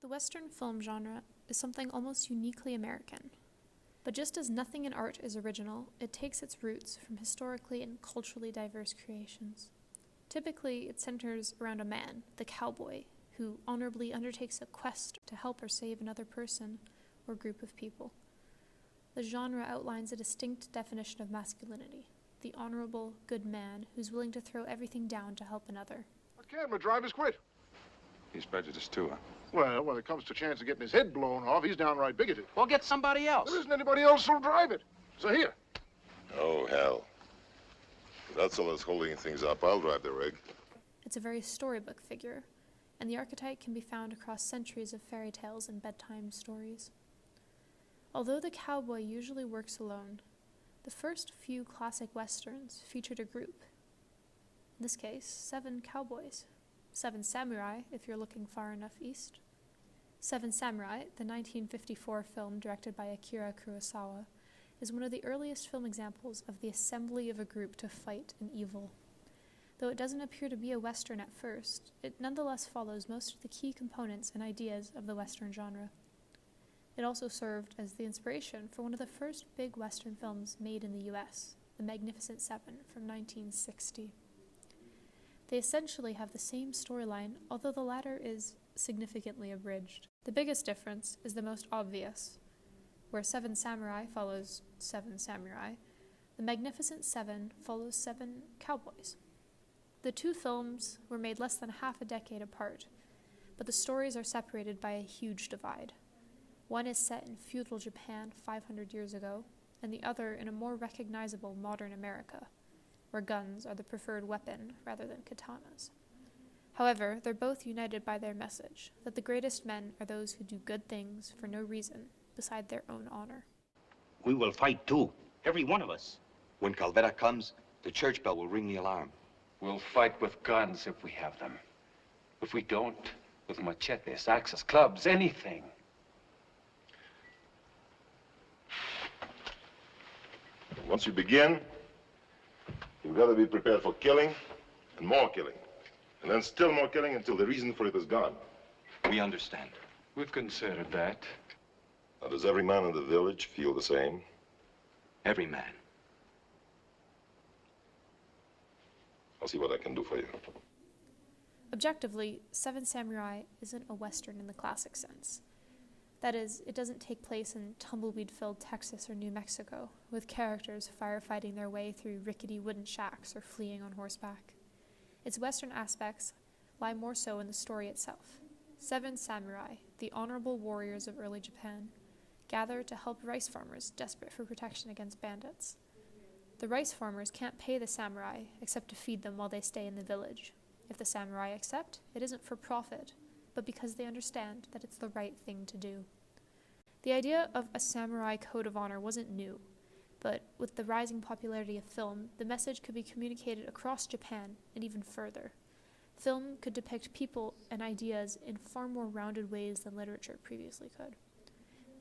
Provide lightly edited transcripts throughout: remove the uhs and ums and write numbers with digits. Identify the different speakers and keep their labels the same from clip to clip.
Speaker 1: The Western film genre is something almost uniquely American. But just as nothing in art is original, it takes its roots from historically and culturally diverse creations. Typically, it centers around a man, the cowboy, who honorably undertakes a quest to help or save another person or group of people. The genre outlines a distinct definition of masculinity, the honorable, good man who's willing to throw everything down to help another.
Speaker 2: What camera drivers quit?
Speaker 3: He's prejudiced too, huh?
Speaker 2: Well, when it comes to a chance of getting his head blown off, he's downright bigoted.
Speaker 4: Well, get somebody else.
Speaker 2: There isn't anybody else who'll drive it. So here.
Speaker 5: Oh, hell. If that's all that's holding things up, I'll drive the rig.
Speaker 1: It's a very storybook figure, and the archetype can be found across centuries of fairy tales and bedtime stories. Although the cowboy usually works alone, the first few classic westerns featured a group. In this case, 7 cowboys. 7 Samurai, if you're looking far enough east. 7 Samurai, the 1954 film directed by Akira Kurosawa, is one of the earliest film examples of the assembly of a group to fight an evil. Though it doesn't appear to be a Western at first, it nonetheless follows most of the key components and ideas of the Western genre. It also served as the inspiration for one of the first big Western films made in the US, The Magnificent Seven from 1960. They essentially have the same storyline, although the latter is significantly abridged. The biggest difference is the most obvious. Where 7 Samurai follows 7 samurai, The Magnificent Seven follows 7 cowboys. The two films were made less than half a decade apart, but the stories are separated by a huge divide. One is set in feudal Japan 500 years ago, and the other in a more recognizable modern America, where guns are the preferred weapon rather than katanas. However, they're both united by their message, that the greatest men are those who do good things for no reason beside their own honor.
Speaker 4: We will fight too, every one of us.
Speaker 6: When Calvera comes, the church bell will ring the alarm.
Speaker 3: We'll fight with guns if we have them. If we don't, with machetes, axes, clubs, anything.
Speaker 5: Once you begin, you've got to be prepared for killing and more killing. And then still more killing until the reason for it is gone.
Speaker 6: We understand.
Speaker 3: We've considered that.
Speaker 5: Now, does every man in the village feel the same?
Speaker 6: Every man.
Speaker 5: I'll see what I can do for you.
Speaker 1: Objectively, 7 Samurai isn't a Western in the classic sense. That is, it doesn't take place in tumbleweed-filled Texas or New Mexico, with characters firefighting their way through rickety wooden shacks or fleeing on horseback. Its Western aspects lie more so in the story itself. 7 samurai, the honorable warriors of early Japan, gather to help rice farmers desperate for protection against bandits. The rice farmers can't pay the samurai except to feed them while they stay in the village. If the samurai accept, it isn't for profit, but because they understand that it's the right thing to do. The idea of a samurai code of honor wasn't new, but with the rising popularity of film, the message could be communicated across Japan and even further. Film could depict people and ideas in far more rounded ways than literature previously could.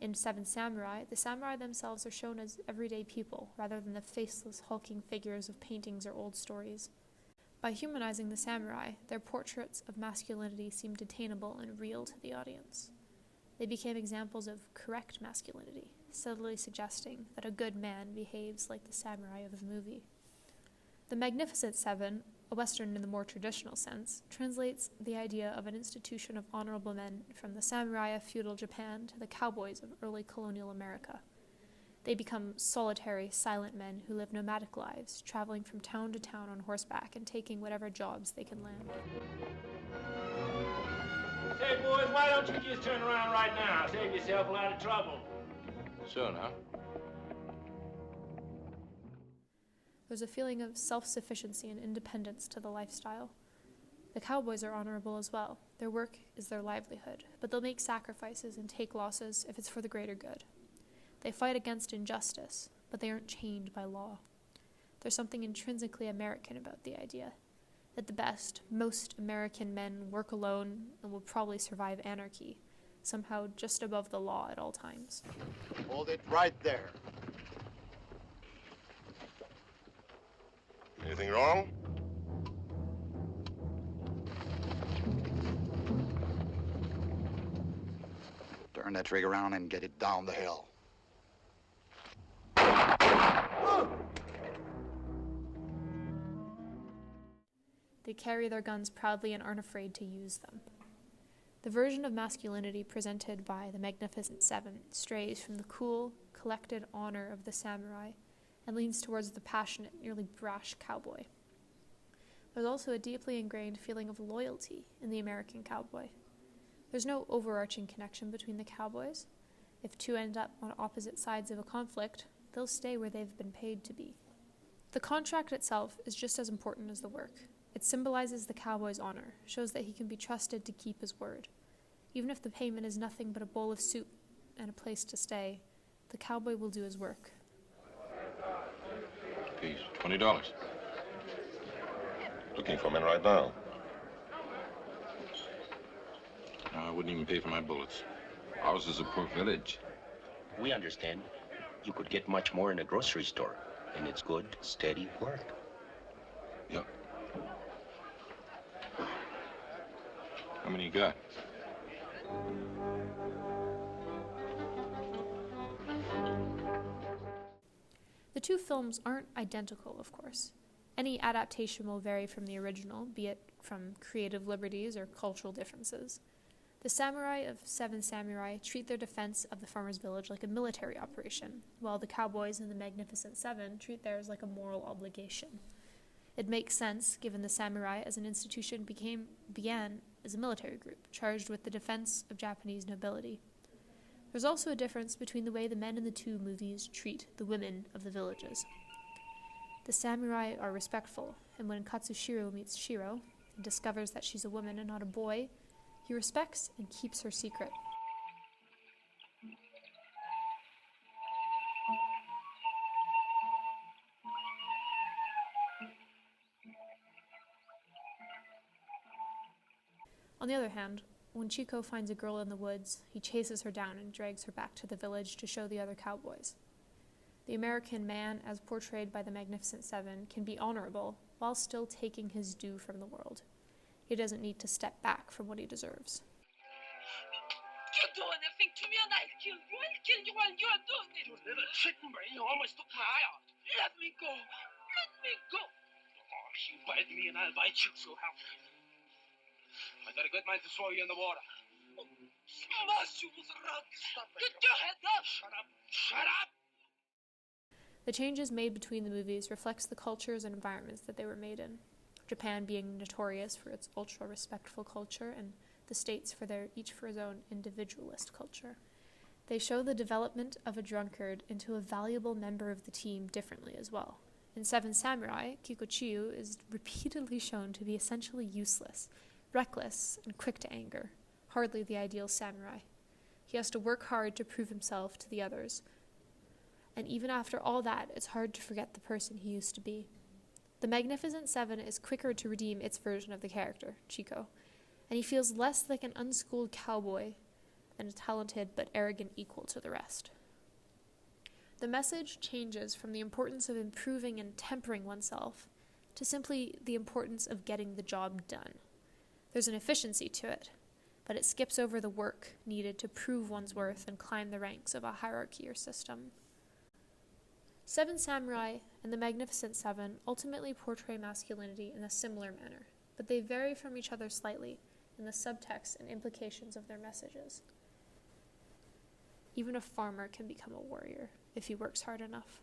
Speaker 1: In 7 Samurai, the samurai themselves are shown as everyday people, rather than the faceless, hulking figures of paintings or old stories. By humanizing the samurai, their portraits of masculinity seemed attainable and real to the audience. They became examples of correct masculinity, subtly suggesting that a good man behaves like the samurai of the movie. The Magnificent Seven, a Western in the more traditional sense, translates the idea of an institution of honorable men from the samurai of feudal Japan to the cowboys of early colonial America. They become solitary, silent men who live nomadic lives, traveling from town to town on horseback and taking whatever jobs they can land.
Speaker 7: Say, boys, why don't you just turn around right now? Save yourself a lot of trouble.
Speaker 3: Soon, huh?
Speaker 1: There's a feeling of self-sufficiency and independence to the lifestyle. The cowboys are honorable as well. Their work is their livelihood, but they'll make sacrifices and take losses if it's for the greater good. They fight against injustice, but they aren't chained by law. There's something intrinsically American about the idea that the best, most American men work alone and will probably survive anarchy, somehow just above the law at all times.
Speaker 8: Hold it right there.
Speaker 5: Anything wrong?
Speaker 8: Turn that rig around and get it down the hill.
Speaker 1: They carry their guns proudly and aren't afraid to use them. The version of masculinity presented by the Magnificent Seven strays from the cool, collected honor of the samurai and leans towards the passionate, nearly brash cowboy. There's also a deeply ingrained feeling of loyalty in the American cowboy. There's no overarching connection between the cowboys. If two end up on opposite sides of a conflict, they'll stay where they've been paid to be. The contract itself is just as important as the work. It symbolizes the cowboy's honor, shows that he can be trusted to keep his word. Even if the payment is nothing but a bowl of soup and a place to stay, the cowboy will do his work.
Speaker 5: Please, $20. Looking for men right now.
Speaker 9: No, I wouldn't even pay for my bullets. Ours is a poor village.
Speaker 4: We understand. You could get much more in a grocery store, and it's good, steady work.
Speaker 9: Yep. How many you got?
Speaker 1: The two films aren't identical, of course. Any adaptation will vary from the original, be it from creative liberties or cultural differences. The samurai of Seven Samurai treat their defense of the farmer's village like a military operation, while the cowboys in the Magnificent Seven treat theirs like a moral obligation. It makes sense, given the samurai as an institution began as a military group, charged with the defense of Japanese nobility. There's also a difference between the way the men in the two movies treat the women of the villages. The samurai are respectful, and when Katsushiro meets Shiro and discovers that she's a woman and not a boy, he respects and keeps her secret. On the other hand, when Chico finds a girl in the woods, he chases her down and drags her back to the village to show the other cowboys. The American man, as portrayed by the Magnificent Seven, can be honorable while still taking his due from the world. He doesn't need to step back from what he deserves.
Speaker 10: You do anything to me and I'll kill you. I'll kill you while you're doing it. You little chicken brain, you almost took my eye out. Let me go. Let me go. Oh, you bite me and I'll bite you, so help me. I got a good mind to throw you in the water. Smash you with a rug. Get your head up. Shut up. Shut up.
Speaker 1: The changes made between the movies reflects the cultures and environments that they were made in. Japan being notorious for its ultra-respectful culture, and the States each for his own individualist culture. They show the development of a drunkard into a valuable member of the team differently as well. In Seven Samurai, Kikuchiyo is repeatedly shown to be essentially useless, reckless, and quick to anger, hardly the ideal samurai. He has to work hard to prove himself to the others, and even after all that, it's hard to forget the person he used to be. The Magnificent Seven is quicker to redeem its version of the character, Chico, and he feels less like an unschooled cowboy than a talented but arrogant equal to the rest. The message changes from the importance of improving and tempering oneself to simply the importance of getting the job done. There's an efficiency to it, but it skips over the work needed to prove one's worth and climb the ranks of a hierarchy or system. Seven Samurai and the Magnificent Seven ultimately portray masculinity in a similar manner, but they vary from each other slightly in the subtext and implications of their messages. Even a farmer can become a warrior if he works hard enough.